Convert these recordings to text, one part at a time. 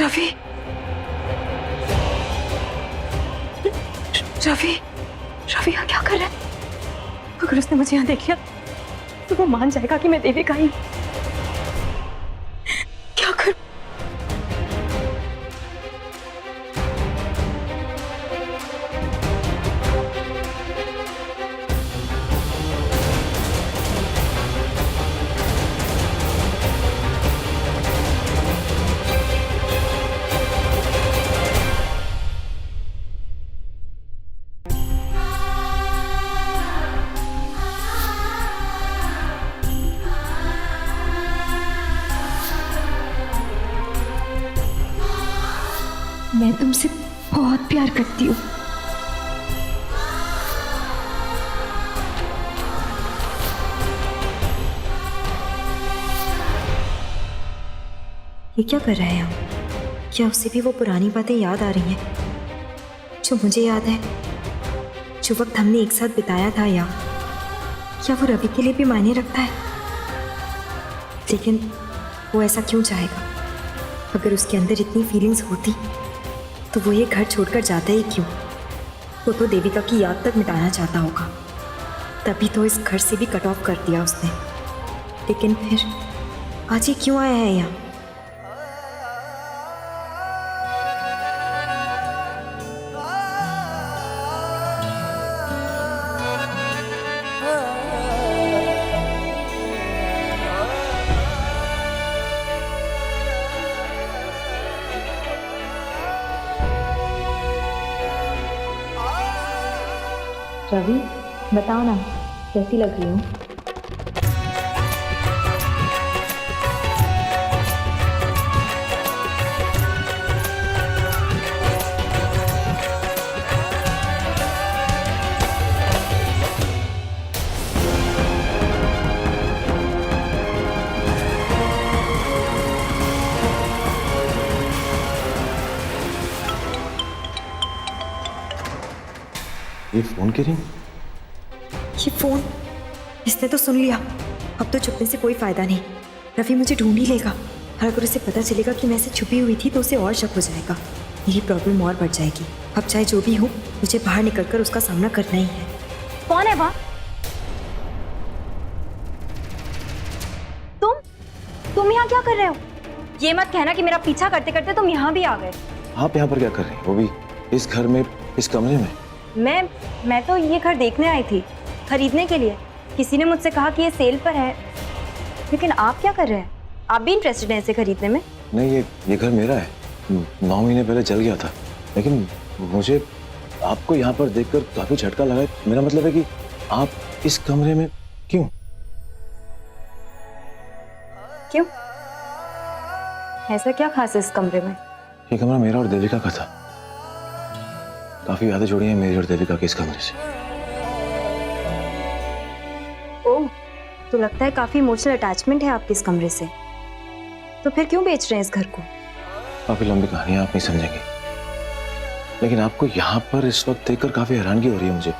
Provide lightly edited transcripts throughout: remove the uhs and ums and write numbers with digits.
रवि, रवि, रवि यहाँ क्या कर रहा है? अगर उसने मुझे यहाँ देख लिया तो वो मान जाएगा कि मैं देविका ही हूँ। क्या करूं? मैं तुमसे बहुत प्यार करती हूँ। ये क्या कर रहे हैं हम? क्या उससे भी वो पुरानी बातें याद आ रही हैं जो मुझे याद है, जो वक्त हमने एक साथ बिताया था? या क्या वो रवि के लिए भी मायने रखता है? लेकिन वो ऐसा क्यों चाहेगा? अगर उसके अंदर इतनी फीलिंग्स होती तो वो ये घर छोड़कर जाता ही क्यों? वो तो देविका की याद तक मिटाना चाहता होगा, तभी तो इस घर से भी कट ऑफ कर दिया उसने। लेकिन फिर आज ये क्यों आया है यहाँ? रवि, बताओ ना, कैसी लग रही हूँ? ये फोन की रिंग? ये फोन इसने तो सुन लिया। अब तो छुपने से कोई फायदा नहीं। रवि मुझे ढूंढ ही लेगा, और अगर उसे पता चलेगा कि मैं ऐसे छुपी हुई थी तो उसे और शक हो जाएगा। मेरी प्रॉब्लम और बढ़ जाएगी। अब चाहे जो भी हो, मुझे बाहर निकलकर उसका सामना करना ही है। कौन है वहाँ? तुम यहाँ क्या कर रहे हो? ये मत कहना कि मेरा पीछा करते करते तुम यहाँ भी आ गए। आप यहाँ पर क्या कर रही हैं? वो भी इस घर में, इस कमरे में? मैं तो ये घर देखने आई थी, खरीदने के लिए। किसी ने मुझसे कहा कि ये सेल पर है। लेकिन आप क्या कर रहे हैं? आप भी इंटरेस्टेड हैं इसे खरीदने में? नहीं, ये घर मेरा है। 9 महीने पहले जल गया था, लेकिन मुझे आपको यहाँ पर देखकर काफी झटका लगा है। मेरा मतलब है कि आप इस कमरे में क्यों? क्यों? ऐसा क्या खास है इस कमरे में? ये कमरा मेरा और देविका का था। काफी यादें जुड़ी हैं मेरी और देविका के इस कमरे से। ओह, तो लगता है काफी इमोशनल अटैचमेंट है आपके इस कमरे से। तो फिर क्यों बेच रहे हैं इस घर को? काफी लंबी कहानी है, आप नहीं समझेंगे। लेकिन आपको यहाँ पर इस वक्त देखकर काफी हैरानगी हो रही है मुझे।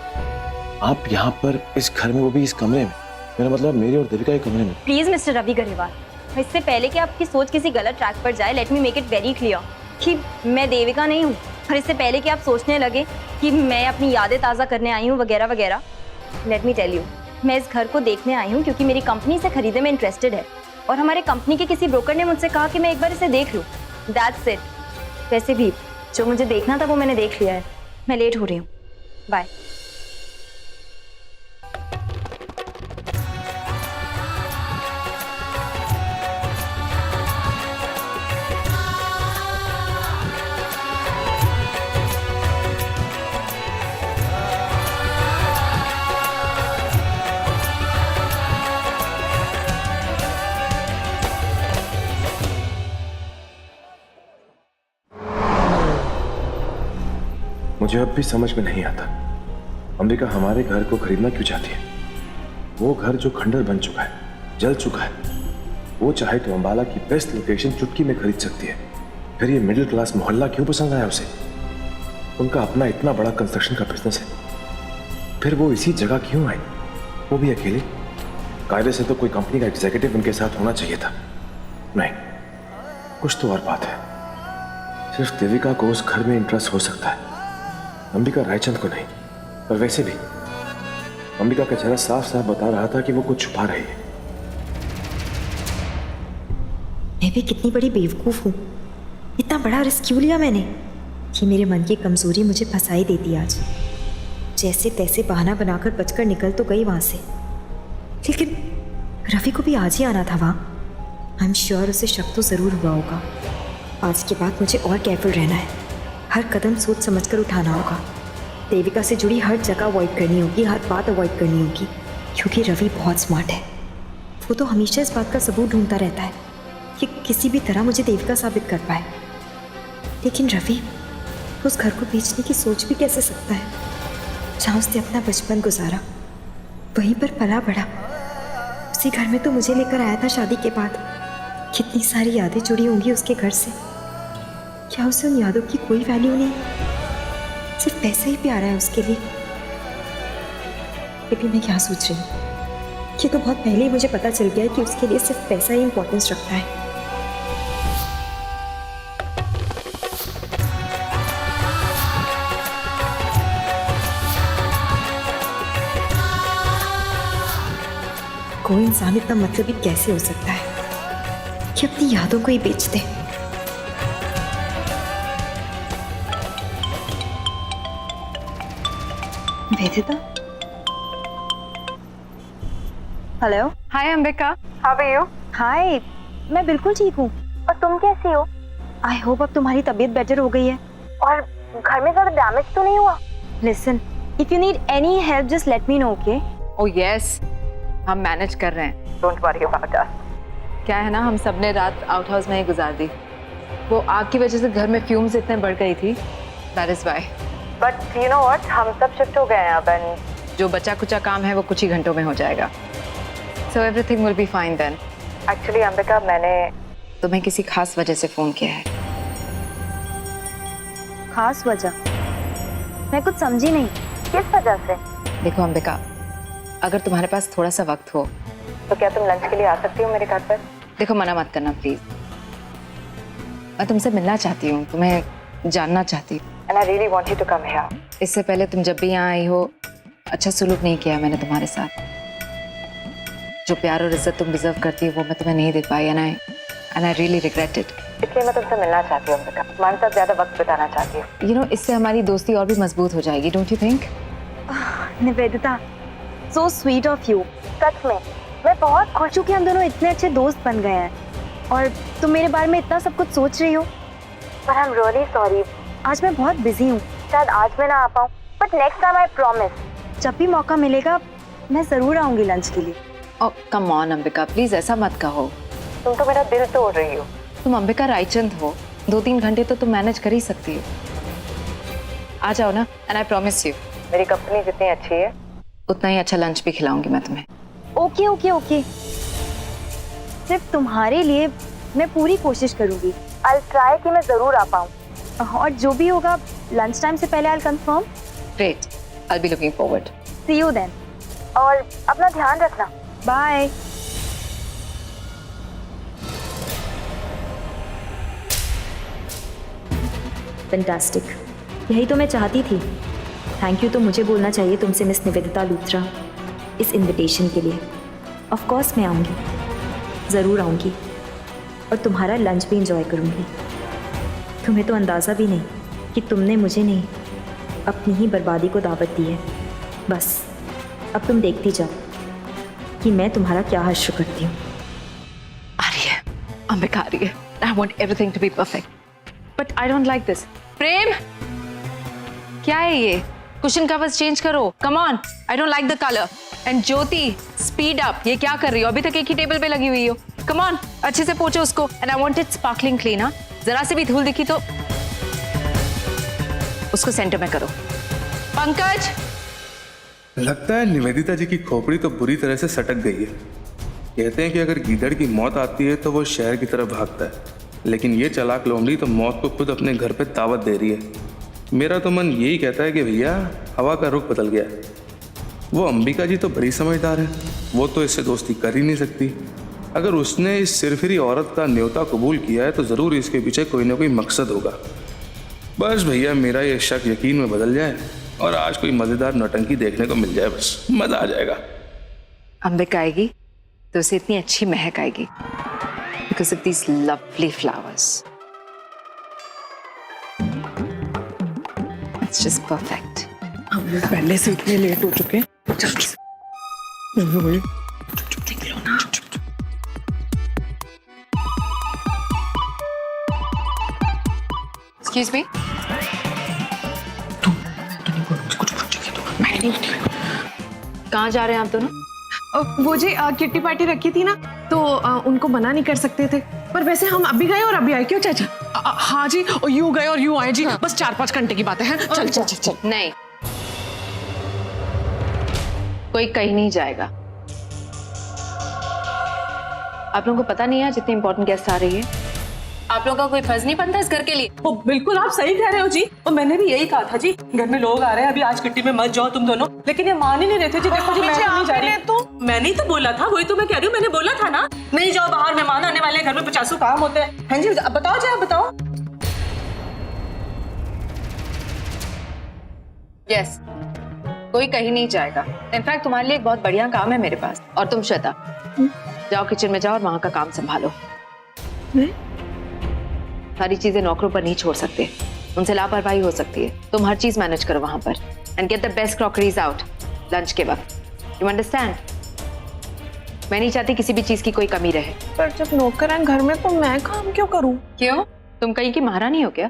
आप यहाँ पर इस घर में, वो भी इस कमरे में। मेरा मतलब मेरी और देविका के कमरे में। प्लीज मिस्टर रवि गरेवाल, इससे पहले कि आपकी सोच किसी गलत ट्रैक पर जाए, let me make it very clear कि मैं देविका नहीं हूँ। और इससे पहले कि आप सोचने लगे कि मैं अपनी यादें ताज़ा करने आई हूँ वगैरह वगैरह, लेट मी टेल यू, मैं इस घर को देखने आई हूँ क्योंकि मेरी कंपनी इसे खरीदने में इंटरेस्टेड है। और हमारे कंपनी के किसी ब्रोकर ने मुझसे कहा कि मैं एक बार इसे देख लूँ। That's it. वैसे भी जो मुझे देखना था वो मैंने देख लिया है। मैं लेट हो रही हूँ, बाय। मुझे अब भी समझ में नहीं आता अंबिका हमारे घर को खरीदना क्यों चाहती है। वो घर जो खंडर बन चुका है, जल चुका है, वो चाहे तो अंबाला की बेस्ट लोकेशन चुटकी में खरीद सकती है। फिर ये मिडिल क्लास मोहल्ला क्यों पसंद आया उसे? उनका अपना इतना बड़ा कंस्ट्रक्शन का बिजनेस है, फिर वो इसी जगह क्यों आई, वो भी अकेले? कायदे से तो कोई कंपनी का एग्जीक्यूटिव उनके साथ होना चाहिए था। नहीं, कुछ तो और बात है। सिर्फ देविका को उस घर में इंटरेस्ट हो सकता है, अंबिका रायचंद को नहीं। पर वैसे भी अंबिका का चेहरा साफ साफ बता रहा था कि वो कुछ छुपा रही है। मैं भी कितनी बड़ी बेवकूफ़ हूँ, इतना बड़ा रिस्क क्यों लिया मैंने कि मेरे मन की कमज़ोरी मुझे फंसाई देती आज। जैसे तैसे बहाना बनाकर बचकर निकल तो गई वहाँ से, लेकिन रवि को भी आज ही आना था वहाँ। आई एम श्योर उसे शक तो ज़रूर हुआ होगा। आज के बाद मुझे और केयरफुल रहना है, हर कदम सोच समझकर उठाना होगा। देविका से जुड़ी हर जगह अवॉइड करनी होगी, हर बात अवॉइड करनी होगी, क्योंकि रवि बहुत स्मार्ट है। वो तो हमेशा इस बात का सबूत ढूंढता रहता है कि किसी भी तरह मुझे देविका साबित कर पाए। लेकिन रवि उस घर को बेचने की सोच भी कैसे सकता है जहाँ उसने अपना बचपन गुजारा, वहीं पर पला बढ़ा। उसी घर में तो मुझे लेकर आया था शादी के बाद। कितनी सारी यादें जुड़ी होंगी उसके घर से। क्या उसे उन यादों की कोई वैल्यू नहीं? सिर्फ पैसा ही प्यारा है उसके लिए। लेकिन मैं क्या सोच रही हूँ, ये तो बहुत पहले ही मुझे पता चल गया है कि उसके लिए सिर्फ पैसा ही इंपॉर्टेंस रखता है। कोई इंसान इतना मतलबी कैसे हो सकता है कि अपनी यादों को ही बेच दे। Vedita, hello. Hi Ambika, how are you? Hi, मैं बिल्कुल ठीक हूँ। और तुम कैसी हो? आई होप अब तुम्हारी तबीयत बेटर हो गई है और घर में ज़्यादा डैमेज तो नहीं हुआ। Listen, if you need any help just let me know, okay? Oh yes, हम मैनेज कर रहे हैं, डोंट वरी अबाउट अस। क्या है ना, हम सब ने रात आउट हाउस में ही गुजार दी। वो आग की वजह से घर में फ्यूम्स इतने बढ़ गई थी, that is why. But you know what, हम सब शिफ्ट हो गए हैं अब, एंड जो बचा कुचा काम है वो कुछ ही घंटों में हो जाएगा। So everything will be fine then. Actually Ambika, मैंने तुम्हें किसी खास वजह से फोन किया है। खास वजह? मैं कुछ समझी नहीं, किस वजह से? देखो अंबिका, अगर तुम्हारे पास थोड़ा सा वक्त हो तो क्या तुम लंच के लिए आ सकती हो मेरे घर पर? देखो मना मत करना प्लीज, मैं तुमसे मिलना चाहती हूँ, तुम्हें जानना चाहती हूँ। And I really want you to come here. इससे पहले तुम जब भी यहाँ आई हो, अच्छा सुलूक नहीं किया मैंने तुम्हारे साथ। जो प्यार और इज्जत तुम डिजर्व करती हो वो मैं तुम्हें नहीं दे पाई, and I really regret it. इसलिए मैं तुमसे मिलना चाहती हूँ अंबिका, तुम्हारे साथ ज्यादा वक्त बिताना चाहती हूँ। You know, इससे हमारी दोस्ती और भी मजबूत हो जाएगी, don't you think? Nivedita, so sweet of you. सच में मैं बहुत खुश हूँ कि हम दोनों इतने अच्छे दोस्त बन गए हैं और तुम मेरे बारे में इतना सब कुछ सोच रही हो। पर आई एम रियली सॉरी, आज मैं बहुत बिजी हूँ, शायद आज मैं ना आ पाऊँ, but next time I promise जब भी मौका मिलेगा मैं जरूर आऊंगी लंच के लिए। Oh, come on Ambika, please ऐसा मत कहो, तुम तो मेरा दिल तोड़ रही हो। तुम अंबिका रायचंद हो, 2-3 घंटे तो तुम मैनेज कर ही सकती हो। आ जाओ ना, एंड आई प्रॉमिस यू मेरी कंपनी जितनी अच्छी है उतना ही अच्छा लंच भी खिलाऊंगी मैं तुम्हें। ओके ओके ओके, सिर्फ तुम्हारे लिए मैं पूरी कोशिश करूंगी। I'll try कि मैं जरूर आ पाऊँ और जो भी होगा लंच टाइम से पहले I'll confirm। Great, I'll be looking forward. See you then। और अपना ध्यान रखना, बाय। फैंटास्टिक, यही तो मैं चाहती थी। थैंक यू तो मुझे बोलना चाहिए तुमसे मिस निवेदिता लूथरा, इस इनविटेशन के लिए। ऑफ कोर्स मैं आऊँगी, ज़रूर आऊँगी और तुम्हारा लंच भी इंजॉय करूँगी। तुम्हें तो अंदाज़ा भी नहीं कि तुमने मुझे नहीं, अपनी ही बर्बादी को दावत दी है। बस अब तुम देखती जाओ कि मैं तुम्हारा क्या हश्र करती हूँ। आ रही है अंबिका, आ रही है। I want everything to be perfect, but I don't like this. प्रेम, क्या है ये? कुशन कवर्स चेंज करो, come on. I don't like the color. And Jyoti, speed up. ये क्या कर रही हो? अभी तक एक ही टेबल पे लगी हुई हो। Come on, अच्छे से पोंछो उसको। And I want it sparkling clean, हाँ? जरा से भी धूल दिखी तो उसको सेंटर में करो। पंकज, लगता है निवेदिता जी की खोपड़ी तो बुरी तरह से सटक गई है। कहते हैं कि अगर गीदड़ की मौत आती है तो वो शहर की तरफ भागता है, लेकिन ये चालाक लोमड़ी तो मौत को खुद अपने घर पे दावत दे रही है। मेरा तो मन यही कहता है कि भैया हवा का रुख बदल गया। वो अंबिका जी तो बड़ी समझदार है, वो तो इससे दोस्ती कर ही नहीं सकती। अगर उसने इस सिरफिरी औरत का न्योता कबूल किया है तो ज़रूर इसके पीछे कोई ना कोई मकसद होगा। बस भैया मेरा ये शक यकीन में बदल जाए और आज कोई मजेदार नौटंकी देखने को मिल जाए, बस मजा आ जाएगा। अम्बिका आएगी तो उसे इतनी अच्छी महक आएगी because of these lovely flowers. It's just perfect. हम लोग पहले से इतने लेट हो चुके हैं। एक्सक्यूज मी, कहाँ जा रहे हैं आप दोनों? वो जी किट्टी पार्टी रखी थी ना, तो उनको मना नहीं कर सकते थे, पर वैसे हम अभी गए और अभी आए। क्यों चाची? हाँ जी, और यूं गए और यूं आए जी। बस 4-5 घंटे की बात है। चल चल चल चल। नहीं, कोई कहीं नहीं जाएगा। आप लोगों को पता नहीं है जितनी इंपॉर्टेंट गेस्ट आ रही है, आप लोगों का कोई फर्ज नहीं बनता इस घर के लिए? ओ, बिल्कुल आप सही कह रहे हो जी, और मैंने भी यही कहा था जी, घर में लोग आ रहे हैं, अभी आज किट्टी में मत जाओ तुम दोनों, लेकिन ये मान ही नहीं रहे थे जी। देखो जी, मैं तो नहीं जा रही। तो मैंने ही तो बोला था, वही तो मैं कह रही हूँ, मैंने बोला था ना, नहीं जाओ बाहर, मेहमान आने वाले हैं, घर में 50 काम होते हैं। हाँ जी, अब बताओ जी, आप बताओ। यस, कोई कहीं नहीं जाएगा। इनफैक्ट तुम्हारे लिए एक बहुत बढ़िया काम है मेरे पास। और तुम श्वेता, जाओ किचन में जाओ और वहां का काम संभालो। सारी चीजें नौकरों पर नहीं छोड़ सकते, उनसे लापरवाही हो सकती है। तुम हर चीज मैनेज करो वहां पर and get the best crockeries out lunch के वक्त। You understand? मैं नहीं चाहती किसी भी चीज की कोई कमी रहे। पर जब नौकर हैं घर में तो मैं काम क्यों करूं? क्यों? तुम कहीं की महारानी हो क्या?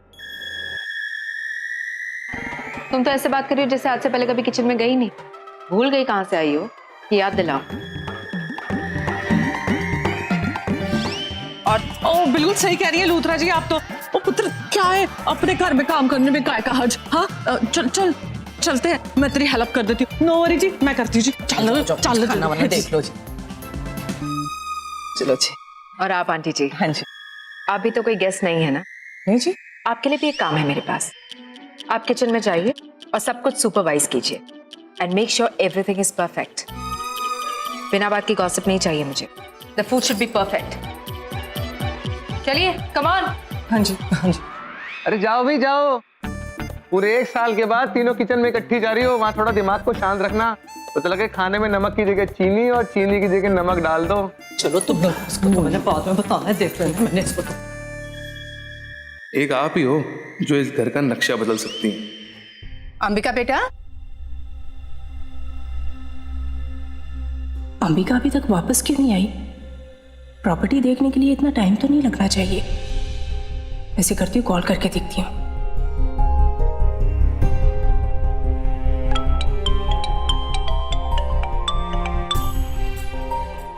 तुम तो ऐसे बात कर रही हो जैसे आज से पहले कभी किचन में गई नहीं। भूल गई कहां से आई हो? याद दिलाओ। और ओ बिल्कुल सही कह रही है लूथरा जी, आप तो ओ पुत्र क्या है, अपने घर में काम करने में काय का हर्ज। हाँ चल चल चलते हैं, मैं तेरी हेल्प कर देती हूँ। नो वरी जी, मैं करती हूँ जी। चलो चलो खाना वाना देख लो जी। चलो जी। और आप आंटी जी? हाँ जी। आप भी तो कोई गेस्ट नहीं है ना? नहीं जी। आपके लिए भी एक काम है मेरे पास। आप किचन में जाइए और सब कुछ सुपरवाइज कीजिए and make sure everything is perfect. बिना बात की गॉसिप नहीं चाहिए मुझे। The food should be perfect. चलिए, कम ऑन। हाँ जी हाँ जी। अरे जाओ भाई जाओ, पूरे 1 साल के बाद तीनों किचन में इकट्ठी जा रही हो, वहाँ थोड़ा दिमाग को शांत रखना। तो लगे खाने में नमक की जगह चीनी और चीनी की जगह नमक डाल दो। चलो तुम इसको तो मैंने बाद में बताना है, देख लेना, मैंने इसको तो। एक आप ही हो जो इस घर का नक्शा बदल सकती हैं। अंबिका बेटा, अंबिका अभी तक वापस क्यों नहीं आई? प्रॉपर्टी देखने के लिए इतना टाइम तो नहीं लगना चाहिए। ऐसे करती हूँ, कॉल करके देखती हूँ।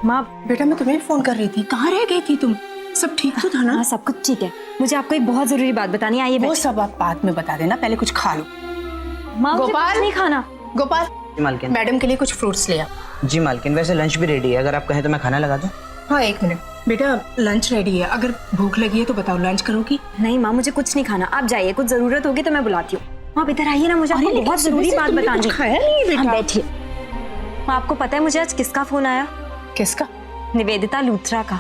माँ बेटा, मैं तुम्हें फोन कर रही थी, कहाँ रह गई थी तुम? सब ठीक तो था ना? हाँ सब कुछ ठीक है। मुझे आपको एक बहुत जरूरी बात बतानी है। आइए वो बैठिए। सब आप बाद में बता देना, पहले कुछ खा लो। माँ मुझे गोपाल! कुछ नहीं खाना। गोपाल, जी मालकिन। मैडम के लिए कुछ फ्रूट्स ले आ। जी मालकिन, वैसे लंच भी रेडी है, अगर आप कहें तो मैं खाना लगा दूं। हाँ 1 मिनट बेटा, लंच रेडी है, अगर भूख लगी है तो बताओ, लंच करोगी? नहीं माँ, मुझे कुछ नहीं खाना, आप जाइए, कुछ जरूरत होगी तो मैं बुलाती हूँ। माँ इधर आइए ना, मुझे आपको बहुत जरूरी बात बतानी है। खाया नहीं बेटा? हाँ बैठिए। माँ आपको पता है मुझे आज किसका फोन आया? किसका? निवेदिता लूथरा का।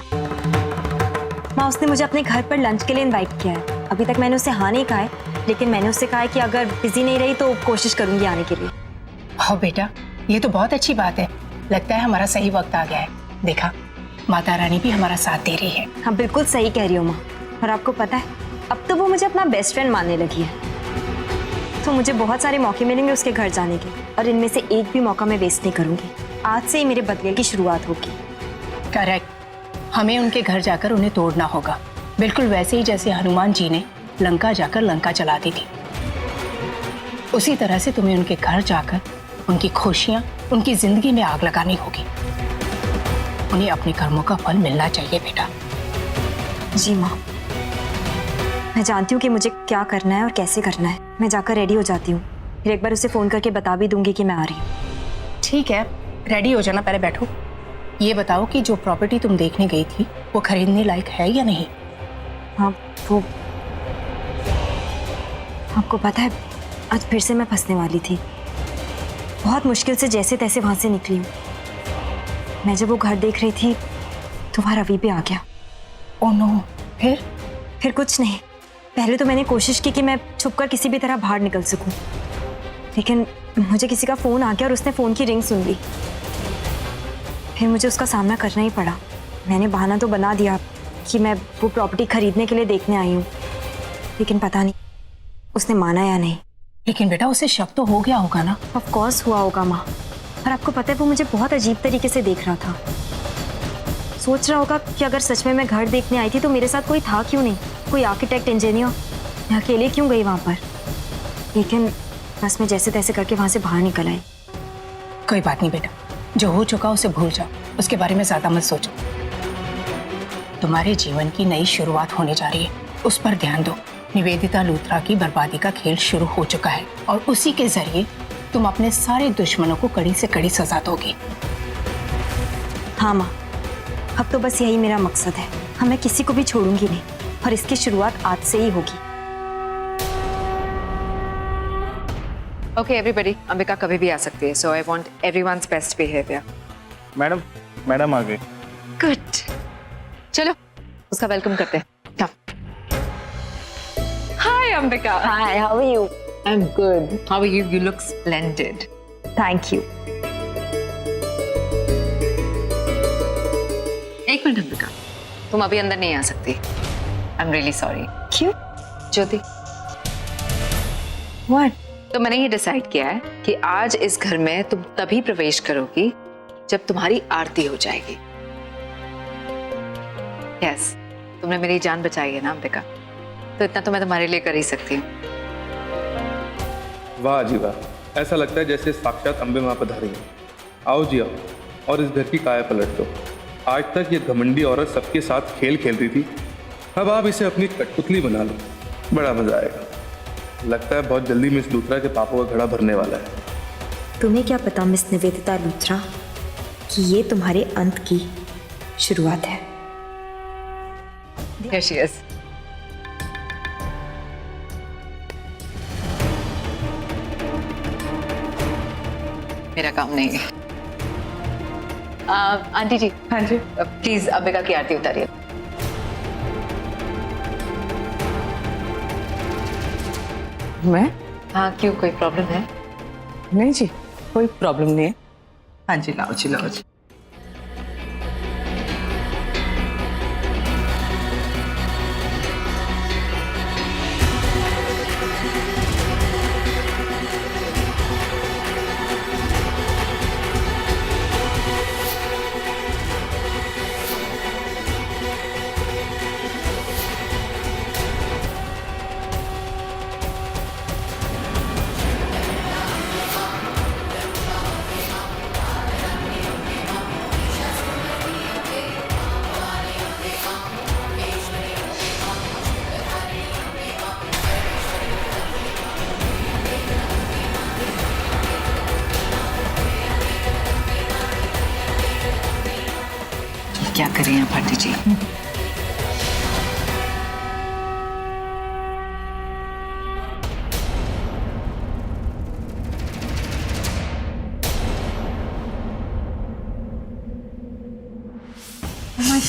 माँ उसने मुझे अपने घर पर लंच के लिए इनवाइट किया है। अभी तक मैंने उससे हाँ नहीं कहा है, लेकिन मैंने उससे कहा है कि अगर बिजी नहीं रही तो कोशिश करूंगी आने के लिए। हाँ बेटा, ये तो बहुत अच्छी बात है। लगता है हमारा सही वक्त आ गया है। देखा, माता रानी भी हमारा साथ दे रही है। हाँ बिल्कुल सही कह रही हो माँ। और आपको पता है, अब तो वो मुझे अपना बेस्ट फ्रेंड मानने लगी है। तो मुझे बहुत सारे मौके मिलेंगे उसके घर जाने के, और इनमें से एक भी मौका मैं वेस्ट नहीं करूंगी। आज से ही मेरे बदले की शुरुआत होगी। करेक्ट, हमें उनके घर जाकर उन्हें तोड़ना होगा, बिल्कुल वैसे ही जैसे हनुमान जी ने लंका जाकर लंका जला दी थी। उसी तरह से तुम्हें उनके घर जाकर उनकी खुशियां, उनकी जिंदगी में आग लगानी होगी। उन्हें अपने कर्मों का फल मिलना चाहिए बेटा। जी माँ, मैं जानती हूँ कि मुझे क्या करना है और कैसे करना है। मैं जाकर रेडी हो जाती हूँ, फिर एक बार उसे फोन करके बता भी दूंगी कि मैं आ रही हूँ। ठीक है, रेडी हो जाना, पहले बैठो। ये बताओ कि जो प्रॉपर्टी तुम देखने गई थी वो खरीदने लायक है या नहीं? हाँ वो, आपको पता है आज फिर से मैं फंसने वाली थी। बहुत मुश्किल से जैसे तैसे वहां से निकली हूँ। मैं जब वो घर देख रही थी तो वहाँ रवि भी आ गया। ओह नो, फिर? फिर कुछ नहीं, पहले तो मैंने कोशिश की कि मैं छुपकर किसी भी तरह बाहर निकल सकूं, लेकिन मुझे किसी का फ़ोन आ गया और उसने फ़ोन की रिंग सुन ली। फिर मुझे उसका सामना करना ही पड़ा। मैंने बहाना तो बना दिया कि मैं वो प्रॉपर्टी खरीदने के लिए देखने आई हूँ, लेकिन पता नहीं उसने माना या नहीं। लेकिन बेटा उसे शक तो हो गया होगा ना। ऑफ कोर्स हुआ होगा माँ, और आपको पता है वो मुझे बहुत अजीब तरीके से देख रहा था। सोच रहा होगा कि अगर सच में मैं घर देखने आई थी तो मेरे साथ कोई था क्यों नहीं, कोई आर्किटेक्ट इंजीनियर, मैं अकेले क्यों गई वहाँ पर। लेकिन बस मैं जैसे तैसे करके वहाँ से बाहर निकल आई। कोई बात नहीं बेटा, जो हो चुका उसे भूल जाओ, उसके बारे में ज्यादा मत सोचो। तुम्हारे जीवन की नई शुरुआत होने जा रही है, उस पर ध्यान दो। निवेदिता लूथरा की बर्बादी का खेल शुरू हो चुका है और उसी के जरिए तुम अपने सारे दुश्मनों को कड़ी से कड़ी सजा दोगी। हाँ माँ, अब तो बस यही मेरा मकसद है। हाँ, मैं किसी को भी छोड़ूंगी नहीं और इसकी शुरुआत आज से ही होगी। ओके एवरीबॉडी, अंबिका कभी भी आ सकती है, so I want everyone's best behaviour. Madam आ गए। गुड, चलो उसका वेलकम करते हैं। Hi Ambika. Hi, how are you? I am good, how are you? You look splendid. Thank you. एक मिनट अंबिका, तुम अभी अंदर नहीं आ सकती। I am really sorry. क्यों? ज्योति, व्हाट? तो मैंने ये डिसाइड किया है कि आज इस घर में तुम तभी प्रवेश करोगी जब तुम्हारी आरती हो जाएगी। यस, तुमने मेरी जान बचाई है ना अंबिका, तो इतना तो मैं तुम्हारे लिए कर ही सकती हूँ। वाह जी वाह, ऐसा लगता है जैसे साक्षात अम्बे माँ पधारी हैं। आओ जी आओ, और इस घर की काया पलट दो। आज तक ये घमंडी औरत सबके साथ खेल खेल रही थी, अब आप इसे अपनी कठपुतली बना लो, बड़ा मजा आएगा। लगता है बहुत जल्दी मिस लूथरा के पापों का घड़ा भरने वाला है। तुम्हें क्या पता मिस निवेदिता लूथरा कि ये तुम्हारे अंत की शुरुआत है। Here she is. मेरा काम नहीं है। आंटी जी, हाँ जी। प्लीज अंबिका की आरती उतारिए। मैं? हाँ, क्यों, कोई प्रॉब्लम है? नहीं जी, कोई प्रॉब्लम नहीं है। हाँ जी, लाओ जी, लाओ जी। क्या करें आप aunty ji? My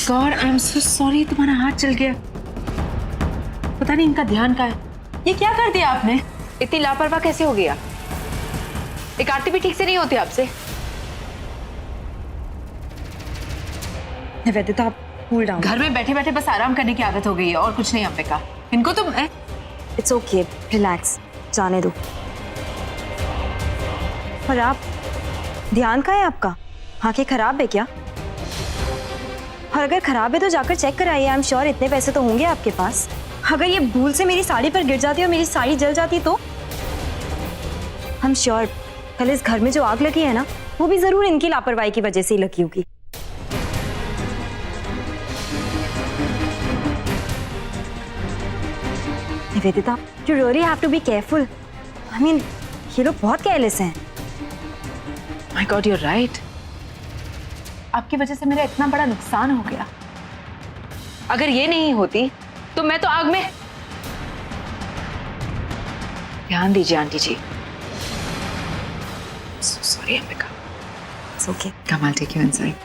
god, I am so sorry, तुम्हारा हाथ चल गया। पता नहीं इनका ध्यान कहाँ है। ये क्या कर दिया आपने? इतनी लापरवाह कैसे हो गया? एक आरती भी ठीक से नहीं होती आपसे। निवेदिता, आप कूल डाउन। घर में बैठे बैठे बस आराम करने की आदत हो गई है और कुछ नहीं अंबिका। इनको तुम इट्स ओके, रिलैक्स, जाने दो। और आप, ध्यान कहाँ है आपका? आंखें खराब है क्या? और अगर खराब है तो जाकर चेक कराइए। आई एम श्योर इतने पैसे तो होंगे आपके पास। अगर ये भूल से मेरी साड़ी पर गिर जाती और मेरी साड़ी जल जाती तो? आई एम श्योर कल इस घर में जो आग लगी है ना, वो भी जरूर इनकी लापरवाही की वजह से ही लगी होगी। Nivedita, you really have to be careful. I mean, ये लोग बहुत केयरलेस हैं। My God, you're right. आपकी वजह से मेरा इतना बड़ा नुकसान हो गया। अगर ये नहीं होती तो मैं तो आग में। ध्यान दीजिए aunty ji. So sorry Ambika. It's okay. Come, I'll take you inside.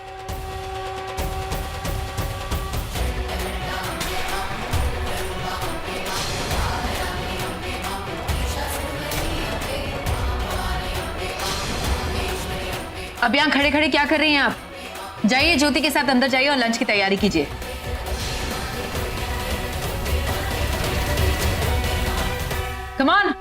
अब यहाँ खड़े खड़े क्या कर रही हैं आप? जाइए ज्योति के साथ अंदर जाइए और लंच की तैयारी कीजिए। Come on.